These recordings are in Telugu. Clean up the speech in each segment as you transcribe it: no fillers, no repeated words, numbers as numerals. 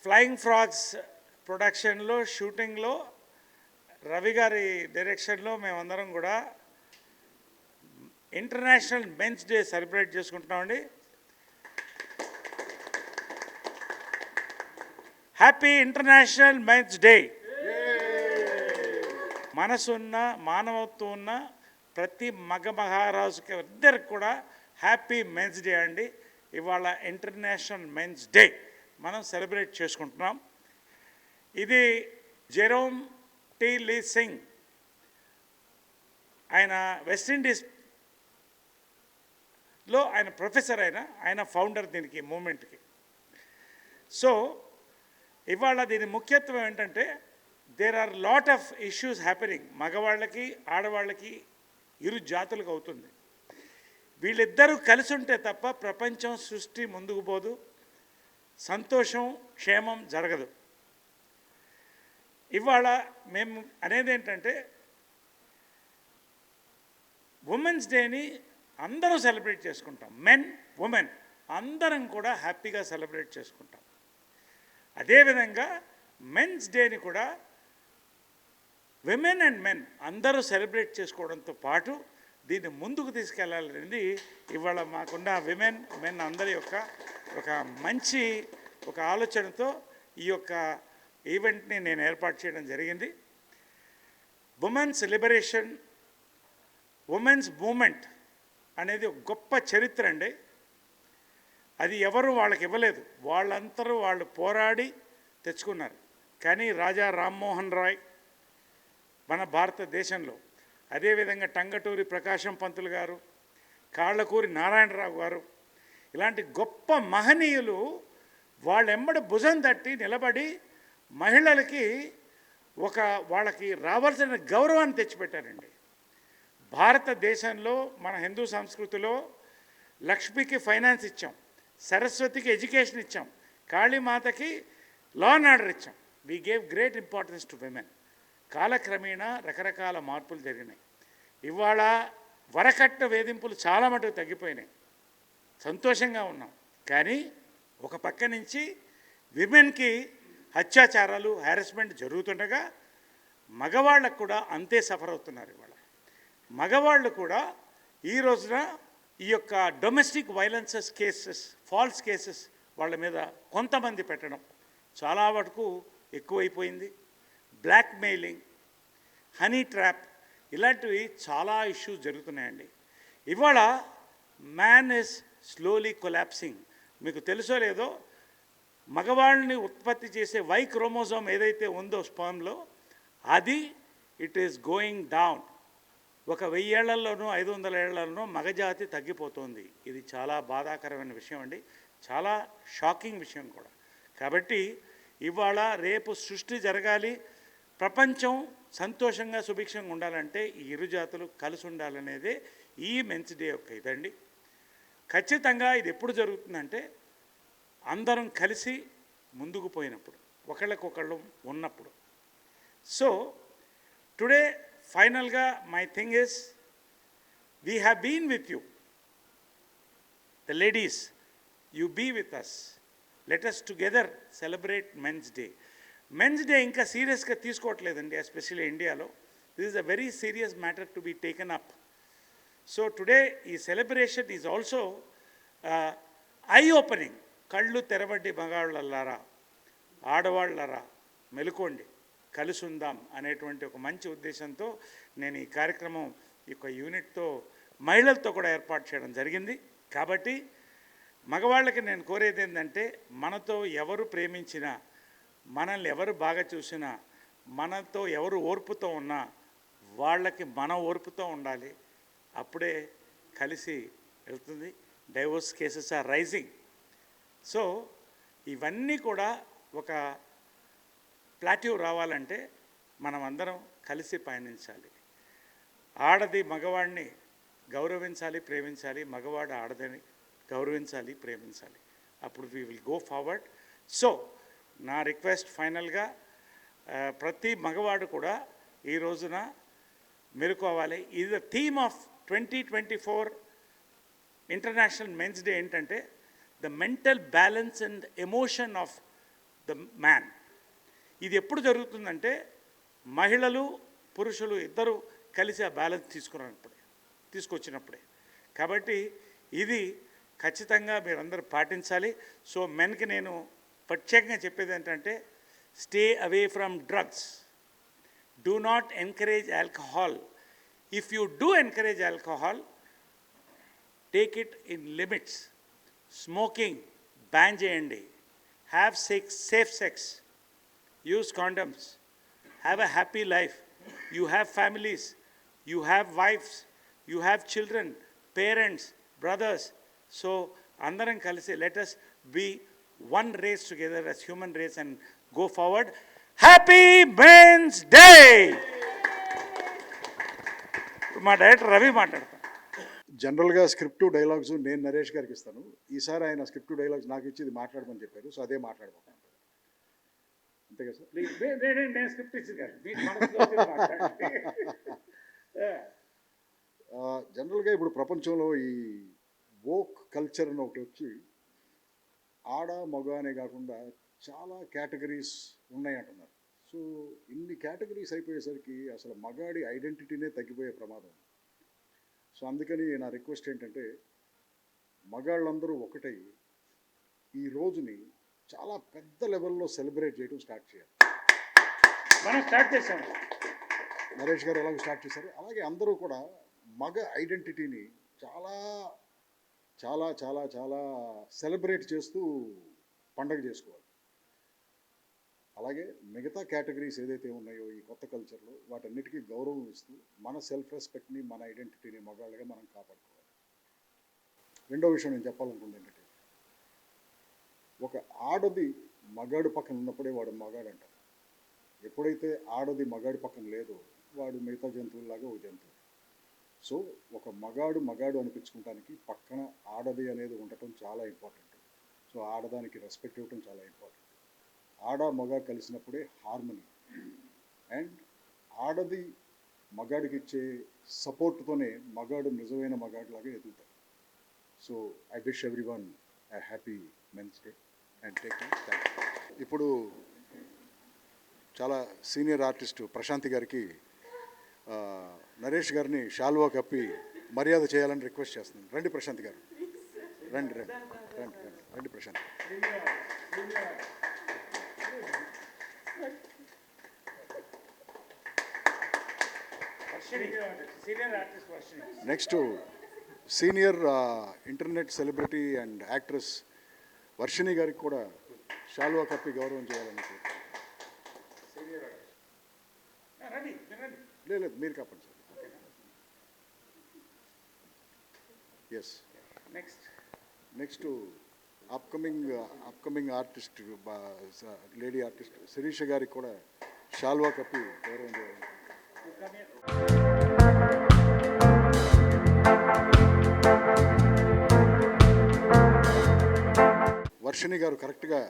ఫ్లయింగ్ ఫ్రాగ్స్ ప్రొడక్షన్లో షూటింగ్లో రవి గారి డైరెక్షన్లో మేమందరం కూడా ఇంటర్నేషనల్ మెన్స్ డే సెలబ్రేట్ చేసుకుంటున్నామండి. Happy international men's day. మనసున్న మానవత్వం ఉన్న ప్రతి మహారాజుకి ఇద్దరికి కూడా హ్యాపీ మెన్స్ డే అండి. ఇవాళ ఇంటర్నేషనల్ మెన్స్ డే మనం సెలబ్రేట్ చేసుకుంటున్నాం. ఇది జెరోమ్ టీ లీ సింగ్, ఆయన వెస్టిండీస్లో ఆయన ప్రొఫెసర్, ఆయన ఫౌండర్ దీనికి మూమెంట్కి. సో ఇవాళ దీని ముఖ్యత్వం ఏంటంటే there are lot of issues happening. మగవాళ్ళకి ఆడవాళ్ళకి ఇరు జాతులకు అవుతుంది. వీళ్ళిద్దరూ కలిసి ఉంటే తప్ప ప్రపంచం సృష్టి ముందుకు పోదు, సంతోషం క్షేమం జరగదు. ఇవాళ మేము అనేది ఏంటంటే ఉమెన్స్ డేని అందరూ సెలబ్రేట్ చేసుకుంటాం. మెన్ ఉమెన్ అందరం కూడా హ్యాపీగా సెలబ్రేట్ చేసుకుంటాం. అదేవిధంగా మెన్స్ డేని కూడా విమెన్ అండ్ మెన్ అందరూ సెలబ్రేట్ చేసుకోవడంతో పాటు దీన్ని ముందుకు తీసుకెళ్లాలనేది ఇవాళ మాకున్న విమెన్ మెన్ అందరి యొక్క ఒక మంచి ఒక ఆలోచనతో ఈ యొక్క ఈవెంట్ని నేను ఏర్పాటు చేయడం జరిగింది. ఉమెన్స్ లిబరేషన్, ఉమెన్స్ మూమెంట్ అనేది ఒక గొప్ప చరిత్ర అండి. అది ఎవరు వాళ్ళకి ఇవ్వలేదు, వాళ్ళందరూ వాళ్ళు పోరాడి తెచ్చుకున్నారు. కానీ రాజా రామ్మోహన్ రాయ్ మన భారతదేశంలో, అదేవిధంగా టంగటూరి ప్రకాశం పంతులు గారు, కాళ్ళకూరి నారాయణరావు గారు, ఇలాంటి గొప్ప మహనీయులు వాళ్ళెంబడి భుజం తట్టి నిలబడి మహిళలకి వాళ్ళకి రావాల్సిన గౌరవాన్ని తెచ్చిపెట్టారండి. భారతదేశంలో మన హిందూ సంస్కృతిలో లక్ష్మికి ఫైనాన్స్ ఇచ్చాం, సరస్వతికి ఎడ్యుకేషన్ ఇచ్చాం, కాళీమాతకి లా అండ్ ఆర్డర్ ఇచ్చాం. We gave great importance to women. కాలక్రమేణా రకరకాల మార్పులు జరిగినాయి. ఇవాళ వరకట్న వేధింపులు చాలా మటుకు తగ్గిపోయినాయి, సంతోషంగా ఉన్నాం. కానీ ఒక పక్క నుంచి విమెన్కి అత్యాచారాలు హ్యారస్మెంట్ జరుగుతుండగా మగవాళ్ళకు కూడా అంతే సఫర్ అవుతున్నారు. ఇవాళ మగవాళ్ళు కూడా ఈ రోజున ఈ యొక్క domestic violences cases, false cases వాళ్ళ మీద కొంతమంది పెట్టడం చాలా వరకు ఎక్కువైపోయింది. బ్లాక్మెయిలింగ్, హనీ ట్రాప్, ఇలాంటివి చాలా ఇష్యూస్ జరుగుతున్నాయండి. ఇవాళ మ్యాన్ ఇస్ స్లోలీ కొలాప్సింగ్. మీకు తెలుసో లేదో, మగవాళ్ళని ఉత్పత్తి చేసే వై క్రోమోజోమ్ ఏదైతే ఉందో స్పర్మ్లో, అది ఇట్ ఈస్ గోయింగ్ డౌన్. 1000 ఏళ్లలోనూ 500 ఏళ్లలోనూ మగజాతి తగ్గిపోతుంది. ఇది చాలా బాధాకరమైన విషయం అండి, చాలా షాకింగ్ విషయం కూడా. కాబట్టి ఇవాళ రేపు సృష్టి జరగాలి, ప్రపంచం సంతోషంగా సుభిక్షంగా ఉండాలంటే ఈ ఇరు జాతులు కలిసి ఉండాలనేదే ఈ మెన్స్ డే యొక్క ఇదండి. ఖచ్చితంగా ఇది ఎప్పుడు జరుగుతుందంటే అందరం కలిసి ముందుకు పోయినప్పుడు, ఒకళ్ళకొకళ్ళు ఉన్నప్పుడు. సో టుడే ఫైనల్గా my thing is, we have been with you, the ladies, you be with us, let us together celebrate men's day. Men's day ఇంకా సీరియస్గా తీసుకోవట్లేదండి, ఎస్పెషల్లీ ఇండియాలో. This is a very serious matter to be taken up. So today ఈ celebration is also eye opening. కళ్ళు తెరవడ్డి మగవాళ్ళలారా, ఆడవాళ్ళరా మెలుకోండి, కలిసి ఉందాం అనేటువంటి ఒక మంచి ఉద్దేశంతో నేను ఈ కార్యక్రమం యొక్క యూనిట్తో మహిళలతో కూడా ఏర్పాటు చేయడం జరిగింది. కాబట్టి మగవాళ్ళకి నేను కోరేది ఏంటంటే, మనతో ఎవరు ప్రేమించినా, మనల్ని ఎవరు బాగా చూసినా, మనతో ఎవరు ఓర్పుతో ఉన్నా వాళ్ళకి మన ఓర్పుతో ఉండాలి. అప్పుడే కలిసి వెళ్తుంది. Divorce cases are rising. So ఇవన్నీ కూడా ఒక ప్లాట్యూ రావాలంటే మనం అందరం కలిసి పయనించాలి. ఆడది మగవాడిని గౌరవించాలి, ప్రేమించాలి, మగవాడు ఆడదని గౌరవించాలి, ప్రేమించాలి. అప్పుడు we will go forward. So నా రిక్వెస్ట్ ఫైనల్గా, ప్రతి మగవాడు కూడా ఈ రోజున మెలుకోవాలి. ఇది the theme of 2024 international men's day. ఏంటంటే the mental balance and emotion of the man. ఇది ఎప్పుడు జరుగుతుందంటే మహిళలు పురుషులు ఇద్దరు కలిసి ఆ బ్యాలెన్స్ తీసుకొచ్చినప్పుడే. కాబట్టి ఇది ఖచ్చితంగా మీరందరూ పాటించాలి. సో మెన్కి నేను ప్రత్యేకంగా చెప్పేది ఏంటంటే, stay away from drugs, do not encourage alcohol. If you do encourage alcohol, take it in limits. Smoking ban చేయండి. Have safe sex, use condoms, have a happy life. You have families, you have wives, you have children, parents, brothers. So అందరం కలిసి let's be one race together as human race and go forward. Happy men's day. మా డైరెక్టర్ రవి మాట్లాడతాను. జనరల్గా స్క్రిప్ట్ డైలాగ్స్ నేను నరేష్ గారికి ఇస్తాను. ఈసారి ఆయన స్క్రిప్ట్ డైలాగ్స్ నాకు ఇచ్చి ఇది మాట్లాడమని చెప్పారు. సో అదే మాట్లాడబోతాను. అంతే కదా సార్? ప్లీజ్, నేను స్క్రిప్ట్ ఇచ్చింది కాదు, మీకు మనసులో వచ్చింది మాట్లాడండి. జనరల్గా ఇప్పుడు ప్రపంచంలో ఈ వోక్ కల్చర్ అని ఒకటి వచ్చి ఆడ మగ అనే కాకుండా చాలా కేటగిరీస్ ఉన్నాయంటున్నారు. సో ఇన్ని కేటగిరీస్ అయిపోయేసరికి అసలు మగాడి ఐడెంటిటీనే తగ్గిపోయే ప్రమాదం. సో అందుకని నా రిక్వెస్ట్ ఏంటంటే, మగాళ్ళందరూ ఒకటై ఈ రోజుని చాలా పెద్ద లెవెల్లో సెలబ్రేట్ చేయడం స్టార్ట్ చేయాలి. మనం స్టార్ట్ చేసాము. నరేష్ గారు ఎలాగో స్టార్ట్ చేశారు, అలాగే అందరూ కూడా మగ ఐడెంటిటీని చాలా చాలా చాలా చాలా సెలబ్రేట్ చేస్తూ పండగ చేసుకోవాలి. అలాగే మిగతా కేటగిరీస్ ఏదైతే ఉన్నాయో ఈ కొత్త కల్చర్లో వాటన్నిటికీ గౌరవం ఇస్తూ మన సెల్ఫ్ రెస్పెక్ట్ని, మన ఐడెంటిటీని మగాళ్ళగా మనం కాపాడుకోవాలి. రెండో విషయం నేను చెప్పాలనుకుంది ఏంటంటే, ఒక ఆడది మగాడు పక్కన ఉన్నప్పుడే వాడు మగాడు అంటారు. ఎప్పుడైతే ఆడది మగాడి పక్కన లేదో వాడు మిగతా జంతువులాగా ఒక జంతువు. సో ఒక మగాడు అనిపించుకోవడానికి పక్కన ఆడది అనేది ఉండటం చాలా ఇంపార్టెంట్. సో ఆడదానికి రెస్పెక్ట్ ఇవ్వటం చాలా ఇంపార్టెంట్. ఆడ మగ కలిసినప్పుడే హార్మనీ. అండ్ ఆడది మగాడికి ఇచ్చే సపోర్ట్తోనే మగాడు నిజమైన మగాడిలాగా ఎదుగుతాడు. So I wish everyone a happy men's day and take care. ఇప్పుడు చాలా సీనియర్ ఆర్టిస్టు ప్రశాంతి గారికి నరేష్ గారిని షాల్వా కప్పి మర్యాద చేయాలని రిక్వెస్ట్ చేస్తున్నాను. రండి ప్రశాంత్ గారు, రండి రండి రండి రండి రండి Prashant. Next senior internet celebrity and actress Varshini గారికి కూడా షాల్వా కప్పి గౌరవం చేయాలని. లేదు మీరు కప్పండి sir. Yes, next upcoming artist lady artist Sirisha గారికి కూడా షాల్వా కప్పి గౌరవం చేయాలి. వర్షిణి గారు కరెక్ట్గా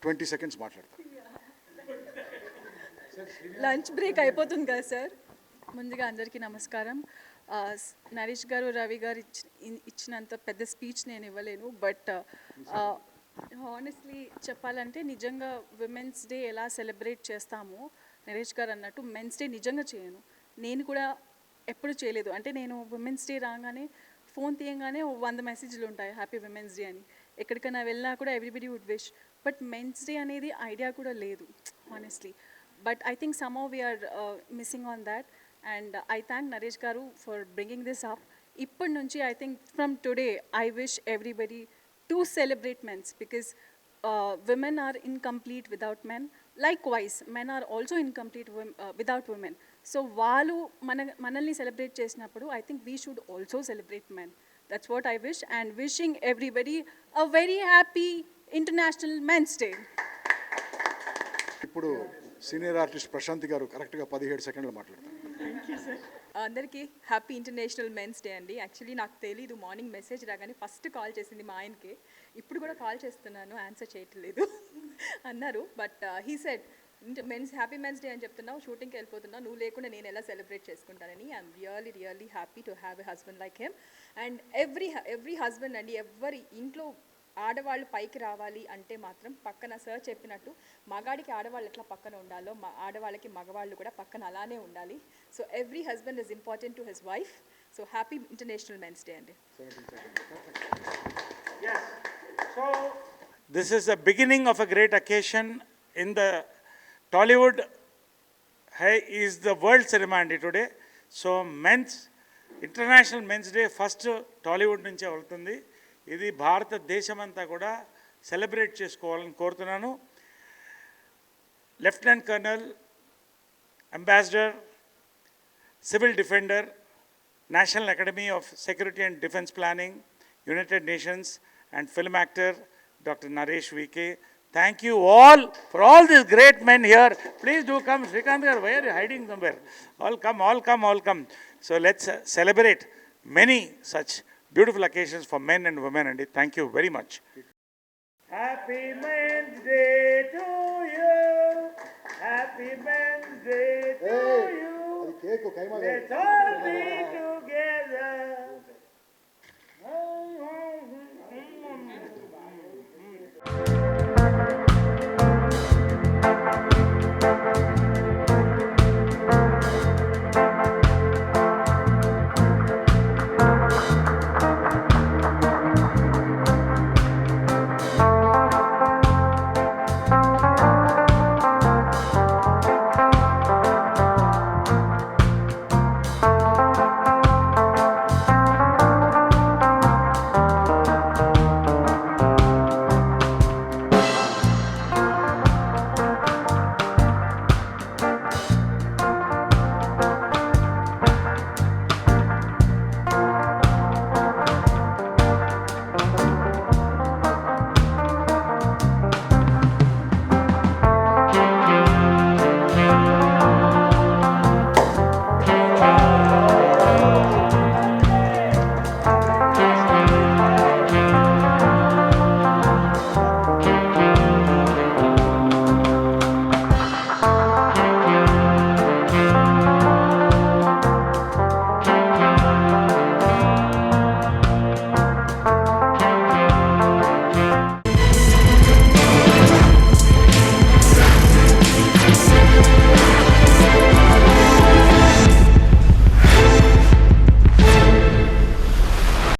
20 seconds మాట్లాడతారు. లంచ్ బ్రేక్ అయిపోతుంది కదా సార్. ముందుగా అందరికీ నమస్కారం. నరేష్ గారు, రవి గారు ఇచ్చినంత పెద్ద స్పీచ్ నేను ఇవ్వలేను. బట్ హానెస్ట్లీ చెప్పాలంటే నిజంగా విమెన్స్ డే ఎలా సెలబ్రేట్ చేస్తామో నరేష్ గారు అన్నట్టు మెన్స్ డే నిజంగా చేయను. నేను కూడా ఎప్పుడు చేయలేదు. అంటే నేను విమెన్స్ డే రాగానే ఫోన్ తీయగానే 100 మెసేజ్లు ఉంటాయి హ్యాపీ విమెన్స్ డే అని. ఎక్కడికైనా వెళ్ళినా కూడా everybody would wish. But men's day అనేది ఐడియా కూడా లేదు honestly. But I think somehow we are missing on that, and I thank Naresh Garu for bringing this up. Ippadi nunchi I think from today I wish everybody to celebrate men's, because women are incomplete without men. Likewise, men are also incomplete without women. So వాళ్ళు మనల్ని సెలబ్రేట్ చేసినప్పుడు I think we should also celebrate men. That's what I wish, and wishing everybody a very happy International Men's Day. ఇప్పుడు సీనియర్ ఆర్టిస్ట్ ప్రశాంతి గారు కరెక్ట్గా 17 seconds మాట్లాడతారు. Thank you sir. అందరికీ హ్యాపీ ఇంటర్నేషనల్ మెన్స్ డే అండి. యాక్చువల్లీ నాకు తెలీదు, మార్నింగ్ మెసేజ్ రాగానే ఫస్ట్ కాల్ చేసింది మా ఆయనకి. ఇప్పుడు కూడా కాల్ చేస్తున్నాను, ఆన్సర్ చేయట్లేదు అన్నారు. But he said happy men's day అని చెప్తున్నావు, షూటింగ్కి వెళ్ళిపోతున్నావు, నువ్వు లేకుండా నేను ఎలా సెలబ్రేట్ చేసుకుంటానని. I'm really happy to have a husband like him. And every husband అండి, ఎవరి ఇంట్లో ఆడవాళ్ళు పైకి రావాలి అంటే మాత్రం పక్కన సార్ చెప్పినట్టు మగాడికి ఆడవాళ్ళు ఎట్లా పక్కన ఉండాలో ఆడవాళ్ళకి మగవాళ్ళు కూడా పక్కన అలానే ఉండాలి. So every husband is important to his wife. So happy international men's day అండి. Yes. So, this is the beginning of a great occasion in the Tollywood. Hey, is the world ceremony today. So, International Men's Day first Tollywood నుంచే వెళ్తుంది. ఇది భారతదేశమంతా కూడా సెలబ్రేట్ చేసుకోవాలని కోరుతున్నాను. Lieutenant colonel, ambassador, civil defender, National Academy of Security and Defense Planning, United Nations, and film actor Dr. Naresh VK. Thank you all for all these great men here. Please do come. Srikanth garu, why are you hiding somewhere? All come, all come, all come. So let's celebrate many such beautiful occasions for men and women. And thank you very much. Happy Men's Day to you. Happy Men's Day to you. అది cake keema Let's all be together.